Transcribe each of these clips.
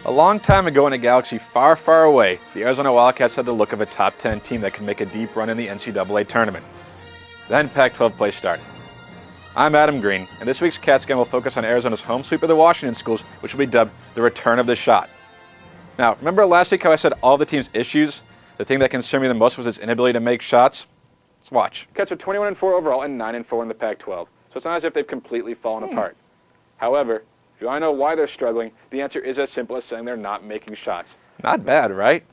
A long time ago in a galaxy far, far away, the Arizona Wildcats had the look of a top 10 team that could make a deep run in the NCAA tournament. Then Pac-12 play started. I'm Adam Green, and this week's Cats Game will focus on Arizona's home sweep of the Washington schools, which will be dubbed the return of the shot. Now, remember last week how I said all the team's issues? The thing that concerned me the most was its inability to make shots? Let's watch. Cats are 21-4 overall and 9-4 in the Pac-12, so it's not as if they've completely fallen apart. However, if you want to know why they're struggling, the answer is as simple as saying they're not making shots. Not bad, right?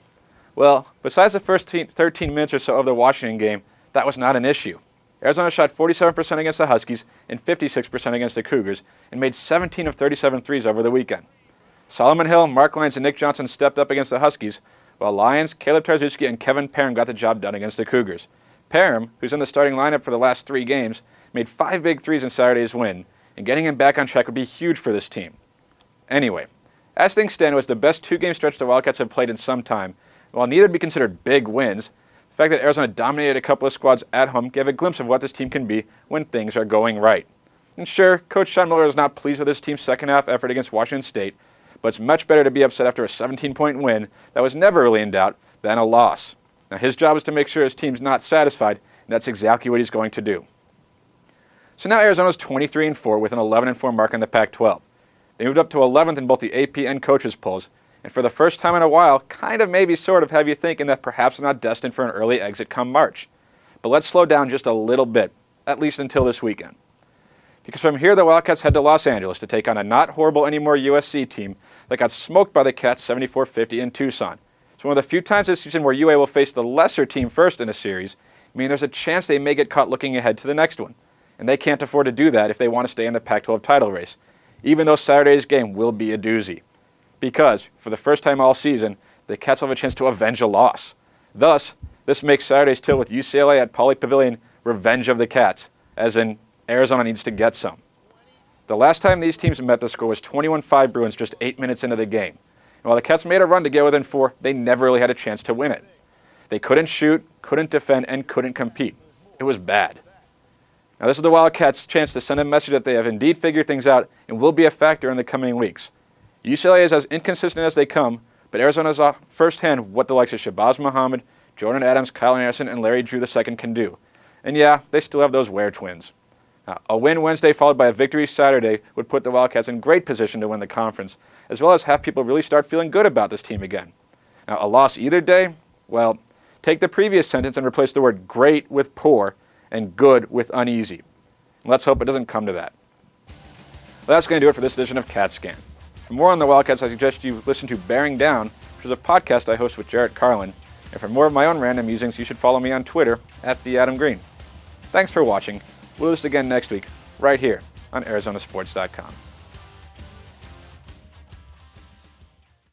Well, besides the first 13 minutes or so of the Washington game, that was not an issue. Arizona shot 47% against the Huskies and 56% against the Cougars and made 17 of 37 threes over the weekend. Solomon Hill, Mark Lyons, and Nick Johnson stepped up against the Huskies, while Lyons, Caleb Tarczewski, and Kevin Parham got the job done against the Cougars. Parham, who's in the starting lineup for the last 3 games, made 5 big threes in Saturday's win, and getting him back on track would be huge for this team. Anyway, as things stand, it was the best 2-game stretch the Wildcats have played in some time. While neither would be considered big wins, the fact that Arizona dominated a couple of squads at home gave a glimpse of what this team can be when things are going right. And sure, Coach Sean Miller is not pleased with his team's second-half effort against Washington State, but it's much better to be upset after a 17-point win that was never really in doubt than a loss. Now, his job is to make sure his team's not satisfied, and that's exactly what he's going to do. So now Arizona's 23-4 with an 11-4 mark in the Pac-12. They moved up to 11th in both the AP and coaches polls, and for the first time in a while, kind of maybe sort of have you thinking that perhaps they're not destined for an early exit come March. But let's slow down just a little bit, at least until this weekend. Because from here, the Wildcats head to Los Angeles to take on a not horrible anymore USC team that got smoked by the Cats 74-50 in Tucson. It's one of the few times this season where UA will face the lesser team first in a series, meaning there's a chance they may get caught looking ahead to the next one. And they can't afford to do that if they want to stay in the Pac-12 title race, even though Saturday's game will be a doozy. Because, for the first time all season, the Cats will have a chance to avenge a loss. Thus, this makes Saturday's tilt with UCLA at Pauley Pavilion revenge of the Cats, as in Arizona needs to get some. The last time these teams met, the score was 21-5 Bruins just 8 minutes into the game. And while the Cats made a run to get within 4, they never really had a chance to win it. They couldn't shoot, couldn't defend, and couldn't compete. It was bad. Now this is the Wildcats' chance to send a message that they have indeed figured things out and will be a factor in the coming weeks. UCLA is as inconsistent as they come, but Arizona saw firsthand what the likes of Shabazz Muhammad, Jordan Adams, Kyle Anderson, and Larry Drew II can do. And yeah, they still have those Ware twins. Now, a win Wednesday followed by a victory Saturday would put the Wildcats in great position to win the conference, as well as have people really start feeling good about this team again. Now, a loss either day? Well, take the previous sentence and replace the word great with poor and good with uneasy. Let's hope it doesn't come to that. Well, that's going to do it for this edition of Cat Scan. For more on the Wildcats, I suggest you listen to Bearing Down, which is a podcast I host with Jarrett Carlin. And for more of my own random musings, you should follow me on Twitter @TheAdamGreen. Thanks for watching. We'll do this again next week, right here on ArizonaSports.com.